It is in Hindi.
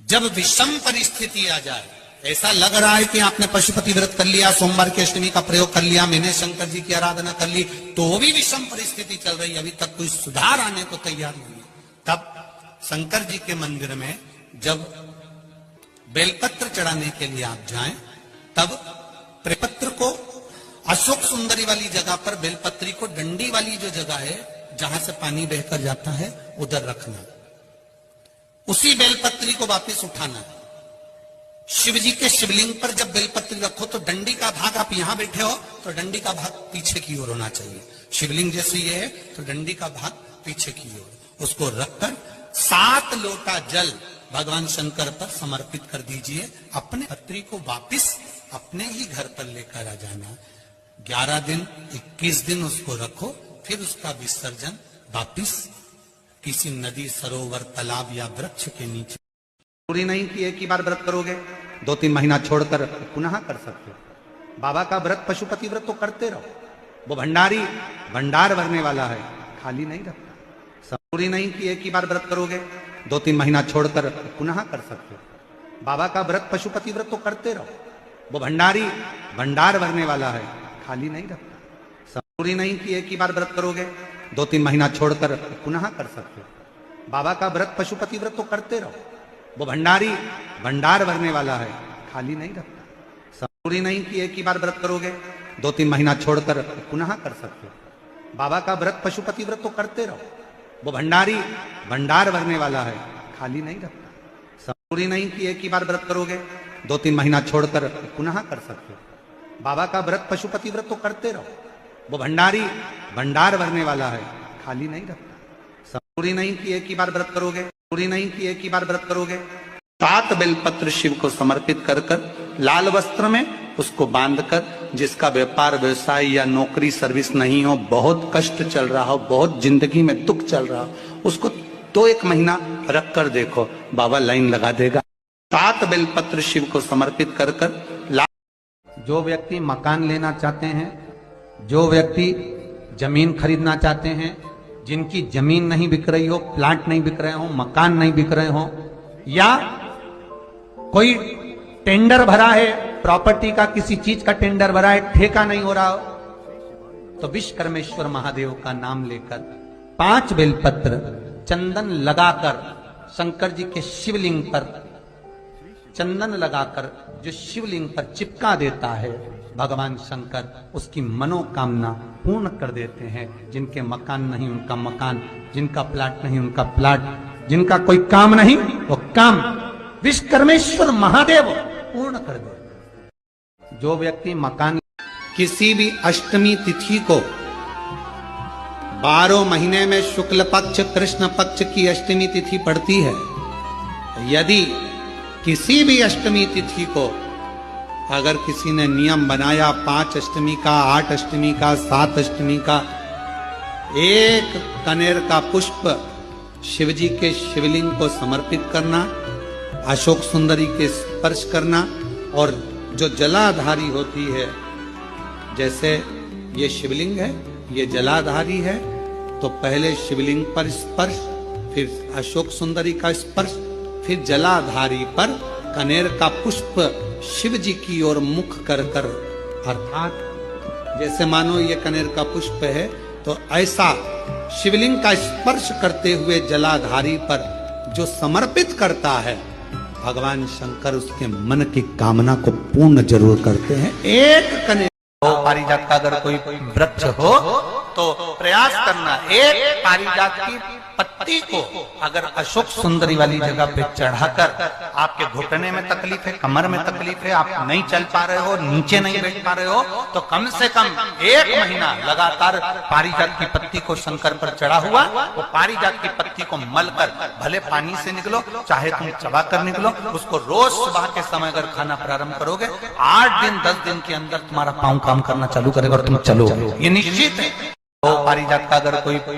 जब विषम परिस्थिति आ जाए, ऐसा लग रहा है कि आपने पशुपति व्रत कर लिया, सोमवार की अष्टमी का प्रयोग कर लिया, मैंने शंकर जी की आराधना कर ली, तो भी विषम परिस्थिति चल रही है, अभी तक कोई सुधार आने को तैयार नहीं है, तब शंकर जी के मंदिर में जब बेलपत्र चढ़ाने के लिए आप जाएं, तब त्रिपत्र को अशोक सुंदरी वाली जगह पर, बेलपत्री को डंडी वाली जो जगह है जहां से पानी बहकर जाता है उधर रखना, उसी बेलपत्री को वापस उठाना है। शिव जी के शिवलिंग पर जब बेलपत्री रखो तो डंडी का भाग, आप यहां बैठे हो तो डंडी का भाग पीछे की ओर होना चाहिए, शिवलिंग जैसे ये है तो डंडी का भाग पीछे की ओर, उसको रखकर 7 लोटा जल भगवान शंकर पर समर्पित कर दीजिए। अपने पत्री को वापिस अपने ही घर पर लेकर आ जाना। 11 दिन 21 दिन उसको रखो, फिर उसका विसर्जन वापिस किसी नदी, सरोवर, तालाब या वृक्ष के नीचे। जरूरी नहीं कि एक ही बार व्रत करोगे, 2-3 महीना छोड़कर पुनः कर सकते हो। बाबा का व्रत, पशुपति व्रत तो करते रहो, वो भंडारी भंडार भरने वाला है, खाली नहीं रखता। जरूरी नहीं कि एक ही बार व्रत करोगे, 2-3 महीना छोड़कर पुनः कर सकते हो। बाबा का व्रत, पशुपति व्रत तो करते रहो, वो भंडारी भंडार भरने वाला है, खाली नहीं रखता। जरूरी नहीं कि एक ही बार व्रत करोगे, 2-3 महीना छोड़कर पुनः कर सकते हो। बाबा का व्रत, पशुपति व्रत तो करते रहो, वो भंडारी भंडार भरने वाला है, खाली नहीं रखता। जरूरी नहीं कि एक ही बार व्रत करोगे, 2-3 महीना छोड़कर पुनः कर सकते हो। बाबा का व्रत, पशुपति व्रत तो करते रहो, वो भंडारी भंडार भरने वाला है, खाली नहीं रखता। जरूरी नहीं कि एक ही बार व्रत करोगे, 2-3 महीना छोड़कर पुनः कर सकते हो। बाबा का व्रत, पशुपति व्रत तो करते रहो, वो भंडारी भंडार भरने वाला है, खाली नहीं रखता। जरूरी नहीं कि एक ही बार व्रत करोगे, जरूरी नहीं कि एक ही बार व्रत करोगे। 7 बेलपत्र शिव को समर्पित कर कर लाल वस्त्र में उसको बांधकर, जिसका व्यापार व्यवसाय या नौकरी सर्विस नहीं हो, बहुत कष्ट चल रहा हो, बहुत जिंदगी में दुख चल रहा हो, उसको 2-1 महीना रख कर देखो, बाबा लाइन लगा देगा। 7 बेलपत्र शिव को समर्पित कर कर जो व्यक्ति मकान लेना चाहते हैं, जो व्यक्ति जमीन खरीदना चाहते हैं, जिनकी जमीन नहीं बिक रही हो, प्लाट नहीं बिक रहे हो, मकान नहीं बिक रहे हो, या कोई टेंडर भरा है प्रॉपर्टी का, किसी चीज का टेंडर भरा है, ठेका नहीं हो रहा हो, तो विश्वकर्मेश्वर महादेव का नाम लेकर 5 बेलपत्र चंदन लगाकर शंकर जी के शिवलिंग पर चंदन लगाकर जो शिवलिंग पर चिपका देता है, भगवान शंकर उसकी मनोकामना पूर्ण कर देते हैं। जिनके मकान नहीं उनका मकान, जिनका प्लाट नहीं उनका प्लाट, जिनका कोई काम नहीं वो काम विश्वकर्मेश्वर महादेव पूर्ण कर देते। जो व्यक्ति मकान, किसी भी अष्टमी तिथि को 12 महीने में शुक्ल पक्ष कृष्ण पक्ष की अष्टमी तिथि पड़ती है, यदि किसी भी अष्टमी तिथि को अगर किसी ने नियम बनाया 5 अष्टमी का, 8 अष्टमी का, 7 अष्टमी का, 1 कनेर का पुष्प शिवजी के शिवलिंग को समर्पित करना, अशोक सुंदरी के स्पर्श करना, और जो जलाधारी होती है, जैसे ये शिवलिंग है, ये जलाधारी है, तो पहले शिवलिंग पर स्पर्श, फिर अशोक सुंदरी का स्पर्श, फिर जलाधारी पर कनेर का पुष्प शिव जी की ओर मुख कर कर, अर्थात जैसे मानो ये कनेर का पुष्प है, तो ऐसा शिवलिंग का स्पर्श करते हुए जलाधारी पर जो समर्पित करता है, भगवान शंकर उसके मन की कामना को पूर्ण जरूर करते हैं। एक कनेर पारिजात का अगर कोई वृक्ष हो तो प्रयास करना, एक पारिजात की पत्ती को अगर अशोक सुंदरी वाली जगह पे चढ़ाकर, आपके घुटने में तकलीफ है, कमर में तकलीफ है, आप नहीं चल पा रहे हो, नीचे नहीं बैठ पा रहे हो, तो कम से कम 1 महीना लगातार पारिजात की पत्ती को शंकर पर चढ़ा हुआ, वो पारिजात की पत्ती को मलकर, भले पानी से निकलो चाहे तुम चबा कर निकलो, उसको रोज सुबह के समय अगर खाना प्रारंभ करोगे, 8 दिन 10 दिन के अंदर तुम्हारा पांव काम करना चालू करेगा और तुम चलो, ये निश्चित है। पारिजात का अगर कोई